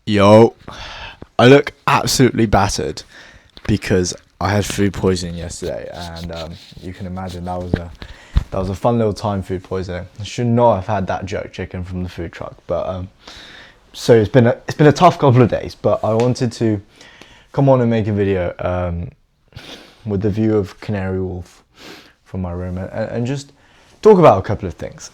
Yo, I look absolutely battered because I had food poisoning yesterday, and you can imagine that was a fun little time. Food poisoning. I should not have had that jerk chicken from the food truck, but so it's been a tough couple of days. But I wanted to come on and make a video with the view of Canary Wharf from my room and just talk about a couple of things.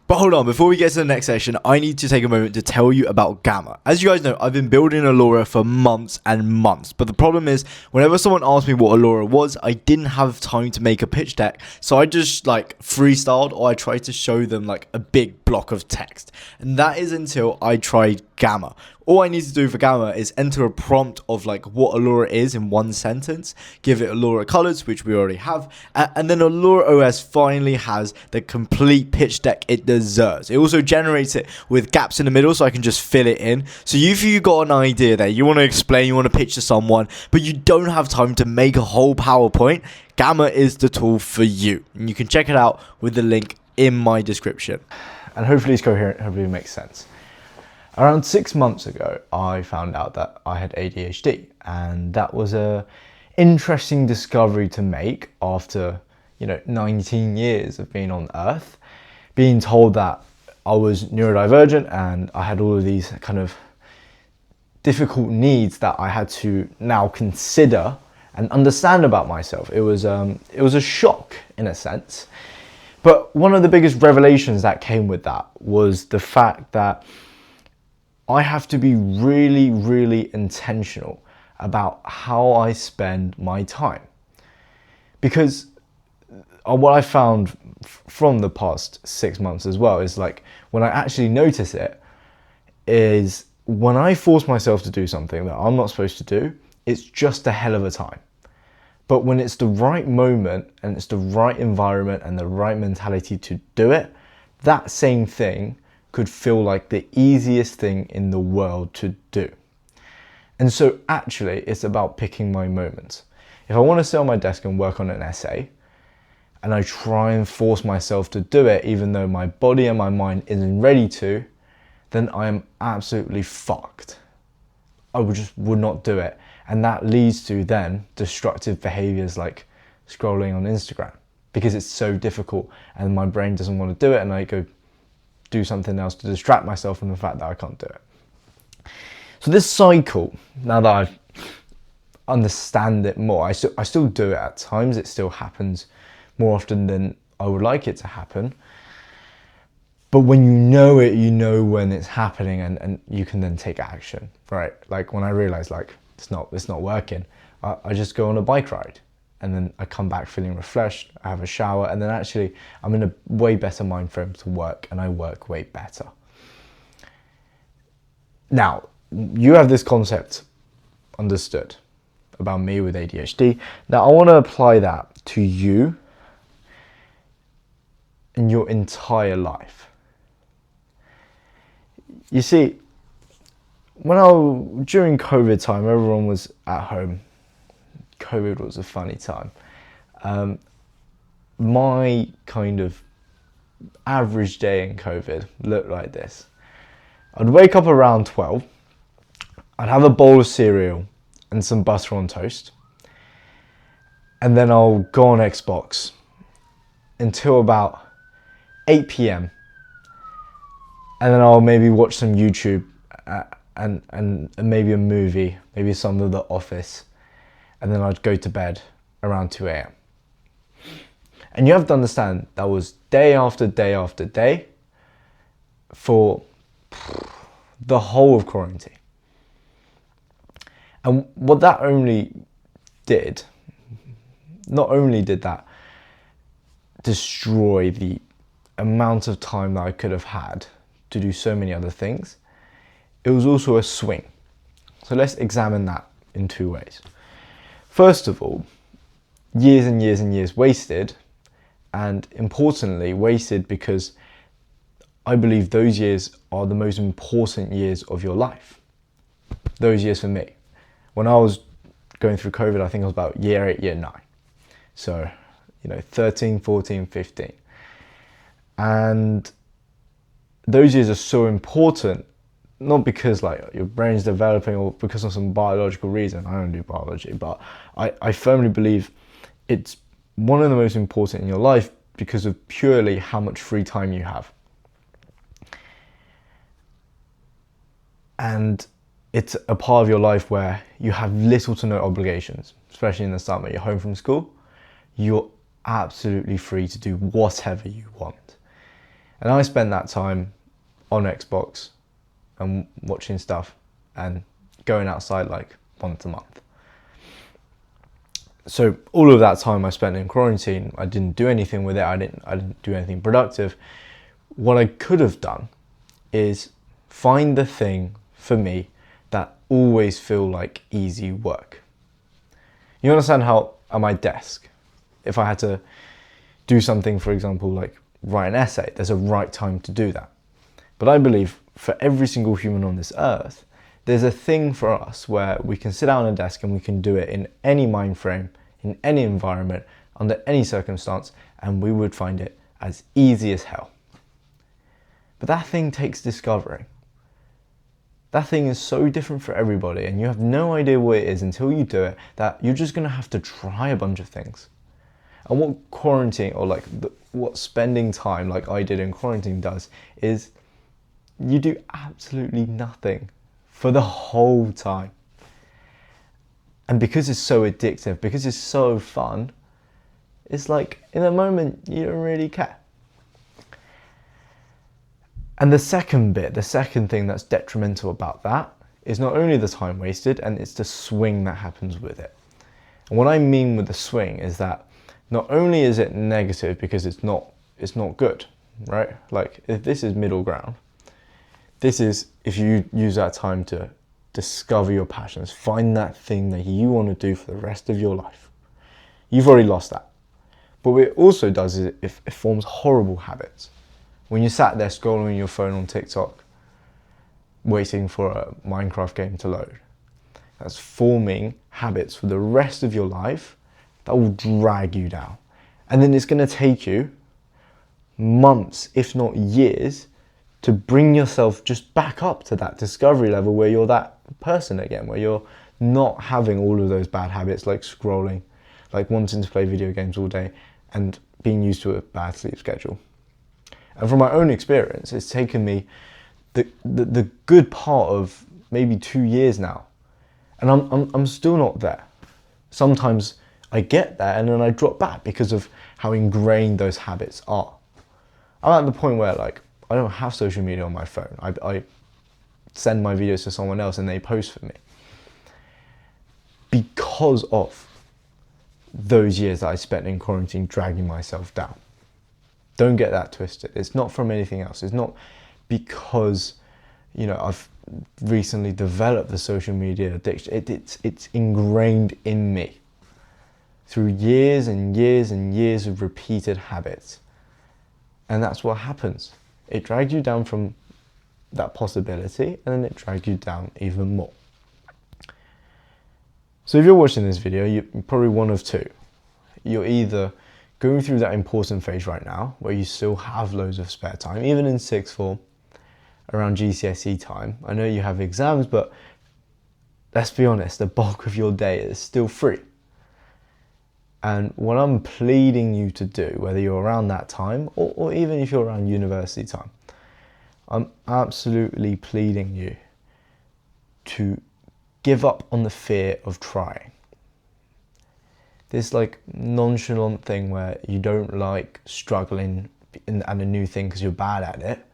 But hold on, before we get to the next section, I need to take a moment to tell you about Gamma. As you guys know, I've been building Allura for months and months, but the problem is, whenever someone asked me what Allura was, I didn't have time to make a pitch deck, so I just freestyled, or I tried to show them a big block of text. And that is until I tried Gamma. All I need to do for Gamma is enter a prompt of what Allura is in one sentence, give it Allura colors, which we already have, and then Allura OS finally has the complete pitch deck it deserves. It also generates it with gaps in the middle, so I can just fill it in. So if you got an idea there, you want to explain, you want to pitch to someone, but you don't have time to make a whole PowerPoint, Gamma is the tool for you. And you can check it out with the link in my description. And hopefully it's coherent, hopefully it makes sense. Around 6 months ago, I found out that I had ADHD, and that was a interesting discovery to make after 19 years of being on Earth, being told that I was neurodivergent and I had all of these kind of difficult needs that I had to now consider and understand about myself. It was a shock in a sense, but one of the biggest revelations that came with that was the fact that I have to be really, really intentional about how I spend my time. Because what I found from the past 6 months as well is when I actually notice it is when I force myself to do something that I'm not supposed to do, it's just a hell of a time. But when it's the right moment and it's the right environment and the right mentality to do it, that same thing could feel like the easiest thing in the world to do. And so actually it's about picking my moments. If I want to sit on my desk and work on an essay and I try and force myself to do it even though my body and my mind isn't ready to, then I am absolutely fucked. I would not do it. And that leads to then destructive behaviors like scrolling on Instagram because it's so difficult and my brain doesn't want to do it, and I go do something else to distract myself from the fact that I can't do it. So this cycle, now that I understand it more, I still do it at times. It still happens more often than I would like it to happen. But when you know it, you know when it's happening, and you can then take action, right? When I realize it's not working, I just go on a bike ride. And then I come back feeling refreshed, I have a shower, and then actually I'm in a way better mind frame to work, and I work way better. Now, you have this concept understood about me with ADHD. Now I want to apply that to you in your entire life. You see, during COVID time, everyone was at home. COVID was a funny time. My kind of average day in COVID looked like this. I'd wake up around 12. I'd have a bowl of cereal and some butter on toast. And then I'll go on Xbox until about 8 p.m. And then I'll maybe watch some YouTube and maybe a movie, maybe some of The Office. And then I'd go to bed around 2 a.m. And you have to understand that was day after day after day for the whole of quarantine. And what that not only did that destroy the amount of time that I could have had to do so many other things, it was also a swing. So let's examine that in two ways. First of all, years and years and years wasted, and importantly wasted because I believe those years are the most important years of your life. Those years for me. When I was going through COVID, I think I was about year 8, year 9. So, 13, 14, 15. And those years are so important not because like your brain's developing or because of some biological reason. I don't do biology, but I firmly believe it's one of the most important in your life because of purely how much free time you have. And it's a part of your life where you have little to no obligations, especially in the summer. You're home from school, you're absolutely free to do whatever you want. And I spend that time on Xbox and watching stuff and going outside like once a month. So all of that time I spent in quarantine, I didn't do anything with it. I didn't do anything productive. What I could have done is find the thing for me that always feel like easy work. You understand how at my desk, if I had to do something, for example, like write an essay, there's a right time to do that. But I believe for every single human on this earth, there's a thing for us where we can sit down at a desk and we can do it in any mind frame, in any environment, under any circumstance, and we would find it as easy as hell. But that thing takes discovering. That thing is so different for everybody, and you have no idea what it is until you do it, that you're just gonna have to try a bunch of things. And what quarantine, or like what spending time like I did in quarantine does, is you do absolutely nothing for the whole time. And because it's so addictive, because it's so fun, it's like in a moment you don't really care. And the second thing that's detrimental about that is not only the time wasted, and it's the swing that happens with it. And what I mean with the swing is that not only is it negative because it's not good, right? Like if this is middle ground, this is if you use that time to discover your passions, find that thing that you want to do for the rest of your life. You've already lost that. But what it also does is it forms horrible habits. When you sat there scrolling your phone on TikTok, waiting for a Minecraft game to load, that's forming habits for the rest of your life that will drag you down. And then it's going to take you months, if not years, to bring yourself just back up to that discovery level where you're that person again, where you're not having all of those bad habits like scrolling, like wanting to play video games all day, and being used to a bad sleep schedule. And from my own experience, it's taken me the good part of maybe 2 years now, and I'm still not there. Sometimes I get there and then I drop back because of how ingrained those habits are. I'm at the point where like I don't have social media on my phone. I send my videos to someone else and they post for me because of those years that I spent in quarantine dragging myself down. Don't get that twisted. It's not from anything else. It's not because, you know, I've recently developed the social media addiction. It's ingrained in me through years and years and years of repeated habits. And that's what happens. It dragged you down from that possibility, and then it dragged you down even more. So if you're watching this video, you're probably one of two. You're either going through that important phase right now, where you still have loads of spare time, even in sixth form, around GCSE time. I know you have exams, but let's be honest, the bulk of your day is still free. And what I'm pleading you to do, whether you're around that time, or even if you're around university time, I'm absolutely pleading you to give up on the fear of trying. This like nonchalant thing where you don't like struggling and a new thing because you're bad at it,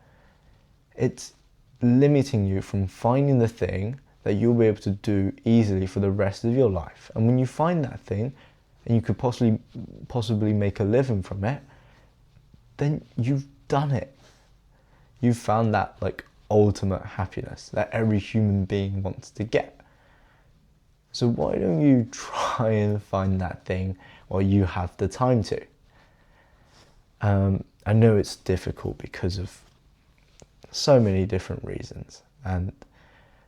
it's limiting you from finding the thing that you'll be able to do easily for the rest of your life. And when you find that thing, and you could possibly make a living from it, then you've done it. You've found that like ultimate happiness that every human being wants to get. So why don't you try and find that thing while you have the time to? I know it's difficult because of so many different reasons. And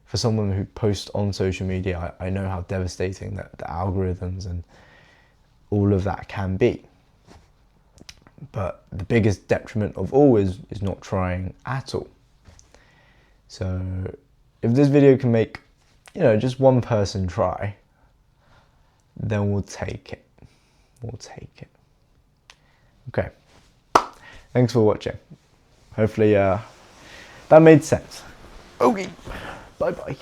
for someone who posts on social media, I know how devastating the algorithms and all of that can be. But the biggest detriment of all is not trying at all. So if this video can make, you know, just one person try, then we'll take it. We'll take it. Okay. Thanks for watching. Hopefully that made sense. Okay. Bye bye.